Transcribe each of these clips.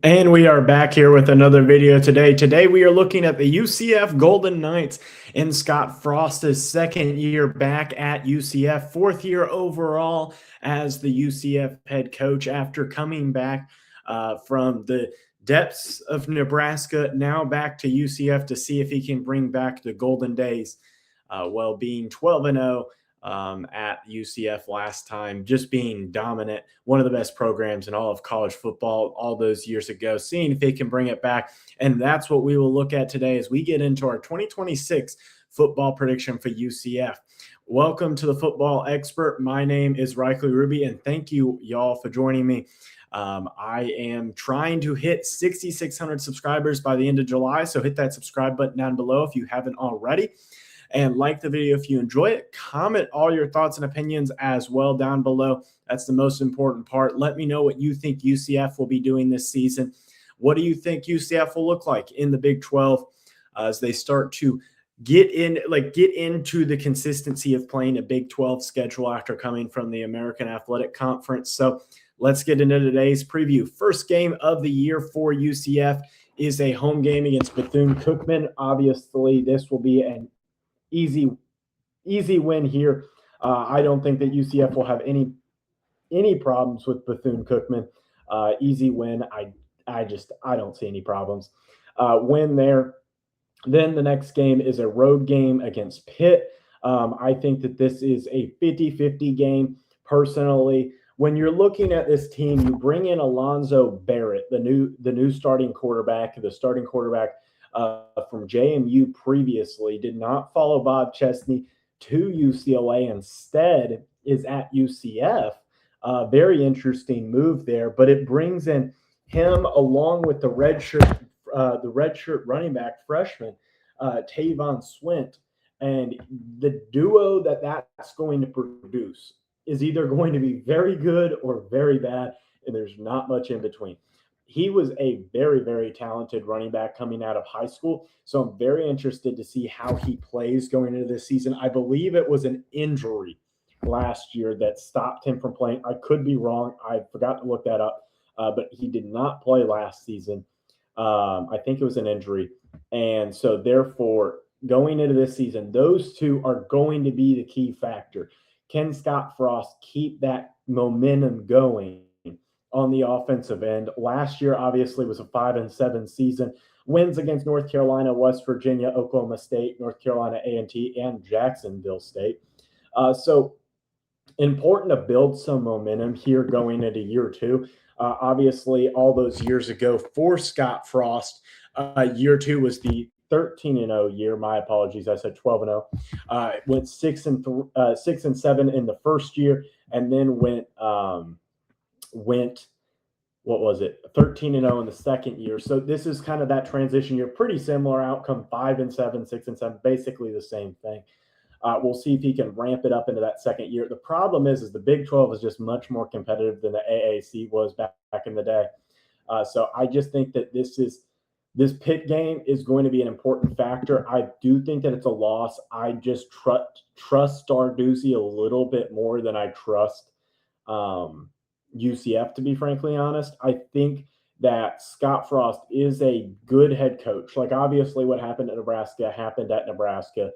And we are back here with another video today. Today we are looking at the UCF Golden Knights in Scott Frost's second year back at UCF, fourth year overall as the UCF head coach after coming back from the depths of Nebraska, now back to UCF to see if he can bring back the Golden Days, while being 12-0. At UCF last time, just being dominant, one of the best programs in all of college football all those years ago, seeing if they can bring it back. And that's what we will look at today as we get into our 2026 football prediction for UCF. Welcome to the Football Expert. My name is Reikley Ruby, and thank you, y'all, for joining me. I am trying to hit 6,600 subscribers by the end of July, so hit that subscribe button down below if you haven't already. And like the video if you enjoy it. Comment all your thoughts and opinions as well down below. That's the most important part. Let me know what you think UCF will be doing this season. What do you think UCF will look like in the Big 12 as they start to get into the consistency of playing a Big 12 schedule after coming from the American Athletic Conference? So let's get into today's preview. First game of the year for UCF is a home game against Bethune-Cookman. Obviously, this will be an easy win here. I don't think that UCF will have any problems with Bethune-Cookman. Easy win. I don't see any problems. Win there. Then the next game is a road game against Pitt. I think that this is a 50-50 game. Personally, when you're looking at this team, you bring in Alonzo Barrett, the new starting quarterback, from JMU previously, did not follow Bob Chesney to UCLA, instead is at UCF. Very interesting move there, but it brings in him along with the redshirt running back freshman, Tavon Swint, and the duo that's going to produce is either going to be very good or very bad, and there's not much in between. He was a very, very talented running back coming out of high school. So I'm very interested to see how he plays going into this season. I believe it was an injury last year that stopped him from playing. I could be wrong. I forgot to look that up. But he did not play last season. I think it was an injury. And so therefore, going into this season, those two are going to be the key factor. Can Scott Frost keep that momentum going on the offensive end? Last year, obviously, was a 5-7 season. Wins against North Carolina, West Virginia, Oklahoma State, North Carolina A&T, and Jacksonville State. So important to build some momentum here going into year two. Obviously, all those years ago for Scott Frost, year two was the 13-0 year. My apologies, I said 12-0. Went 6-7 in the first year, and then went 13-0 in the second year. So this is kind of that transition year. Pretty similar outcome, 5-7, 6-7, basically the same thing. We'll see if he can ramp it up into that second year. The problem is the Big 12 is just much more competitive than the AAC was back in the day. So I just think that this Pitt game is going to be an important factor. I do think that it's a loss. I just trust Starduzzi a little bit more than I trust UCF, to be frankly honest. I think that Scott Frost is a good head coach. Like, obviously what happened at Nebraska happened at Nebraska.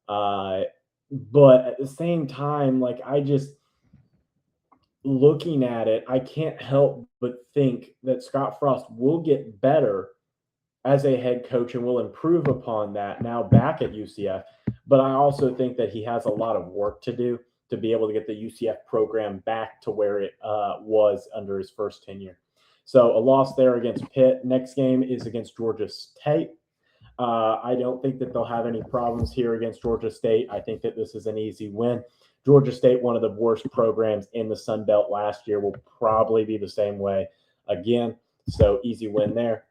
But at the same time, like, looking at it, I can't help but think that Scott Frost will get better as a head coach and will improve upon that now back at UCF. But I also think that he has a lot of work to do to be able to get the UCF program back to where it was under his first tenure. So a loss there against Pitt. Next game is against Georgia State. I don't think that they'll have any problems here against Georgia State. I think that this is an easy win. Georgia State, one of the worst programs in the Sun Belt last year, will probably be the same way again. So easy win there.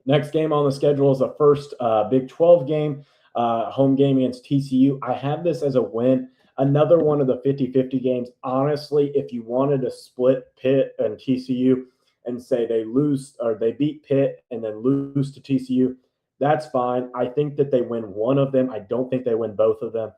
Next game on the schedule is the first Big 12 game, home game against TCU. I have this as a win. Another one of the 50-50 games. Honestly, if you wanted to split Pitt and TCU and say they lose or they beat Pitt and then lose to TCU, that's fine. I think that they win one of them. I don't think they win both of them.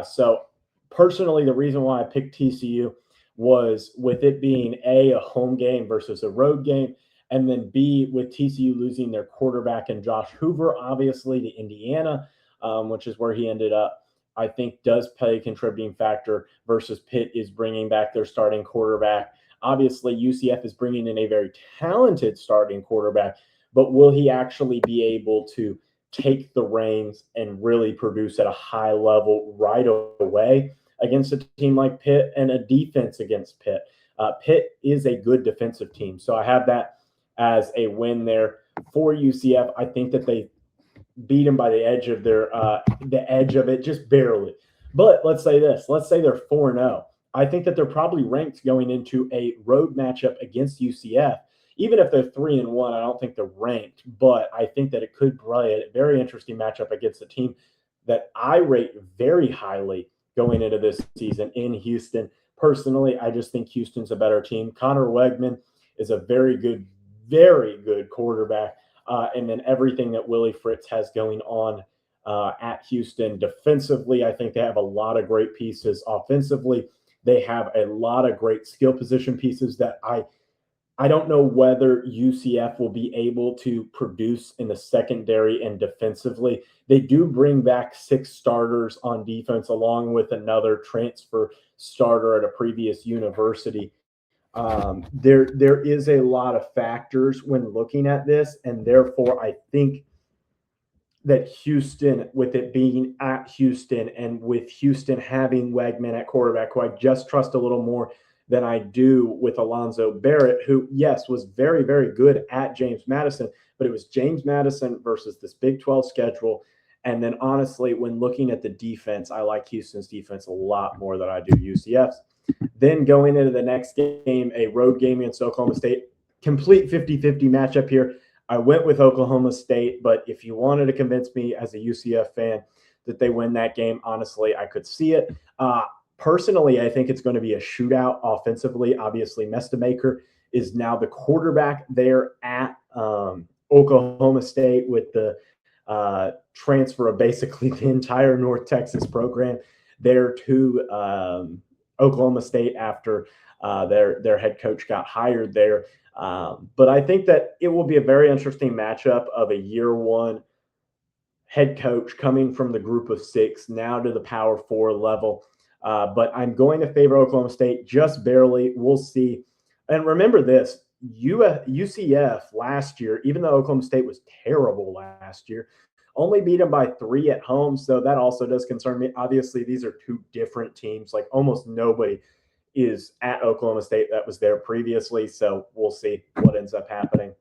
So personally, the reason why I picked TCU was with it being a home game versus a road game. And then B, with TCU losing their quarterback and Josh Hoover, obviously to Indiana, which is where he ended up, I think does play a contributing factor versus Pitt is bringing back their starting quarterback. Obviously, UCF is bringing in a very talented starting quarterback, but will he actually be able to take the reins and really produce at a high level right away against a team like Pitt and a defense against Pitt? Pitt is a good defensive team, so I have that as a win there for UCF. I think that they beat them by the edge of it, just barely. But let's say this: let's say they're 4-0. I think that they're probably ranked going into a road matchup against UCF. Even if they're 3-1, I don't think they're ranked, but I think that it could play a very interesting matchup against a team that I rate very highly going into this season in Houston. Personally, I just think Houston's a better team. Connor Wegman is a very good quarterback. And then everything that Willie Fritz has going on at Houston defensively, I think they have a lot of great pieces. Offensively, they have a lot of great skill position pieces that I don't know whether UCF will be able to produce in the secondary and defensively. They do bring back 6 starters on defense along with another transfer starter at a previous university. There is a lot of factors when looking at this, and therefore I think that Houston, with it being at Houston and with Houston having Wegman at quarterback, who I just trust a little more than I do with Alonzo Barrett, who, yes, was very, very good at James Madison, but it was James Madison versus this Big 12 schedule. And then honestly, when looking at the defense, I like Houston's defense a lot more than I do UCF's. Then going into the next game, a road game against Oklahoma State, complete 50-50 matchup here. I went with Oklahoma State, but if you wanted to convince me as a UCF fan that they win that game, honestly, I could see it. Personally, I think it's going to be a shootout offensively. Obviously, Mestamaker is now the quarterback there at Oklahoma State with the transfer of basically the entire North Texas program there to Oklahoma State after their head coach got hired there. But I think that it will be a very interesting matchup of a year one head coach coming from the group of 6 now to the Power 4 level. But I'm going to favor Oklahoma State just barely. We'll see. And remember this, UCF last year, even though Oklahoma State was terrible last year, only beat them by 3 at home. So that also does concern me. Obviously, these are 2 different teams. Like almost nobody is at Oklahoma State that was there previously. So we'll see what ends up happening.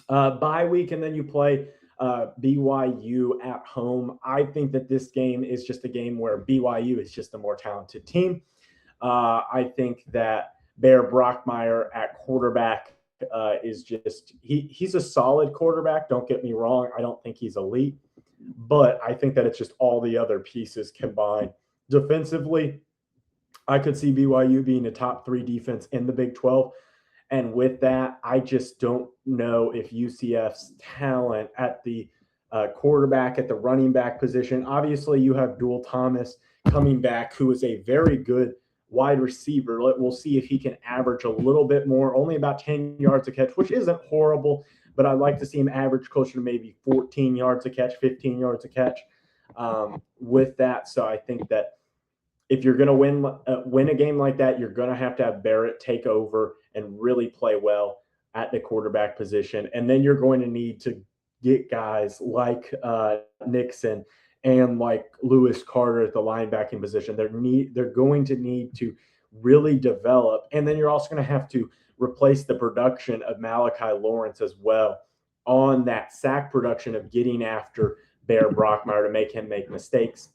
Bye week, and then you play BYU at home. I think that this game is just a game where BYU is just a more talented team. I think that Bear Brockmeyer at quarterback is just he's a solid quarterback. Don't get me wrong. I don't think he's elite, but I think that it's just all the other pieces combined. Defensively, I could see BYU being a top 3 defense in the Big 12. And with that, I just don't know if UCF's talent at the quarterback, at the running back position. Obviously, you have Dual Thomas coming back, who is a very good wide receiver. We'll see if he can average a little bit more, only about 10 yards a catch, which isn't horrible, but I'd like to see him average closer to maybe 14 yards a catch, 15 yards a catch with that. So I think that if you're going to win a game like that, you're going to have Barrett take over and really play well at the quarterback position. And then you're going to need to get guys like Nixon and like Lewis Carter at the linebacking position. They're going to need to really develop. And then you're also going to have to replace the production of Malachi Lawrence as well on that sack production of getting after Bear Brockmeyer to make him make mistakes.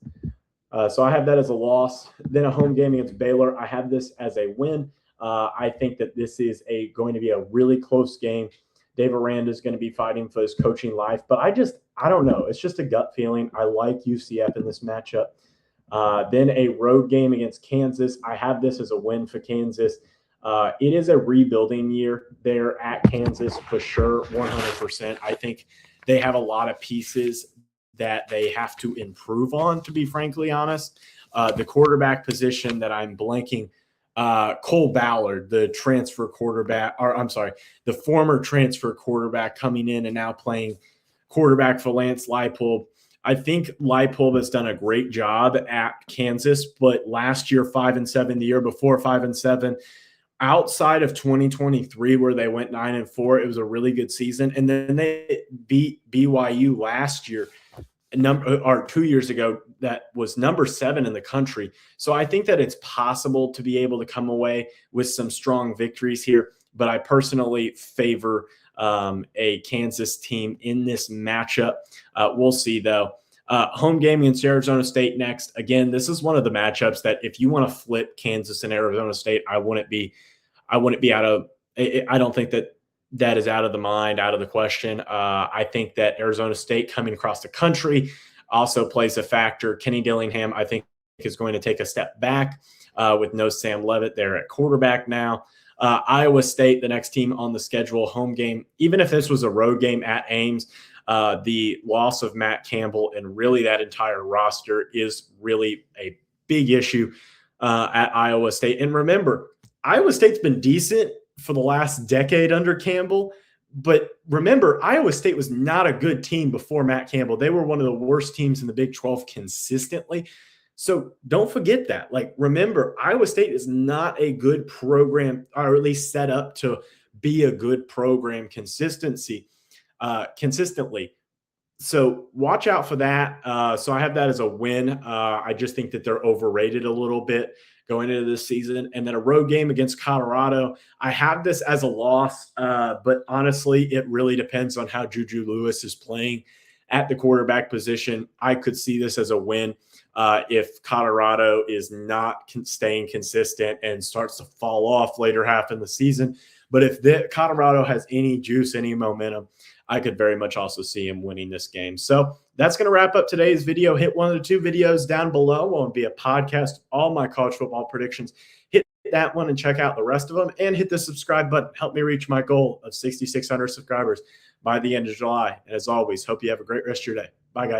So I have that as a loss. Then a home game against Baylor, I have this as a win. I think that this is going to be a really close game. Dave Aranda is going to be fighting for his coaching life, but I don't know. It's just a gut feeling. I like UCF in this matchup. Then a road game against Kansas. I have this as a win for Kansas. It is a rebuilding year there at Kansas for sure, 100%. I think they have a lot of pieces that they have to improve on, to be frankly honest. The quarterback position that I'm blanking Cole Ballard, the transfer quarterback, or I'm sorry, the former transfer quarterback coming in and now playing quarterback for Lance Leipold. I think Leipold has done a great job at Kansas, but last year 5-7, the year before 5-7, outside of 2023 where they went 9-4, it was a really good season. And then they beat BYU last year, 2 years ago, that was number 7 in the country. So I think that it's possible to be able to come away with some strong victories here, but I personally favor a Kansas team in this matchup. We'll see, though. Home game against Arizona State next. Again, this is one of the matchups that if you want to flip Kansas and Arizona State, I wouldn't be out of. I don't think that is out of the mind, out of the question. I think that Arizona State coming across the country also plays a factor. Kenny Dillingham, I think, is going to take a step back with no Sam Leavitt there at quarterback now. Iowa State, the next team on the schedule, home game. Even if this was a road game at Ames, the loss of Matt Campbell and really that entire roster is really a big issue at Iowa State. And remember, Iowa State's been decent for the last decade under Campbell, but remember, Iowa State was not a good team before Matt Campbell. They were one of the worst teams in the Big 12 consistently. So don't forget that. Like, remember, Iowa State is not a good program, or at least set up to be a good program consistently. So watch out for that. So I have that as a win. I just think that they're overrated a little bit going into this season. And then a road game against Colorado. I have this as a loss, but honestly, it really depends on how Juju Lewis is playing at the quarterback position. I could see this as a win if Colorado is not staying consistent and starts to fall off later half in the season. But if Colorado has any juice, any momentum, I could very much also see him winning this game. So that's going to wrap up today's video. Hit one of the 2 videos down below. Will be a podcast, all my college football predictions. Hit that one and check out the rest of them, and hit the subscribe button. Help me reach my goal of 6,600 subscribers by the end of July. And as always, hope you have a great rest of your day. Bye, guys.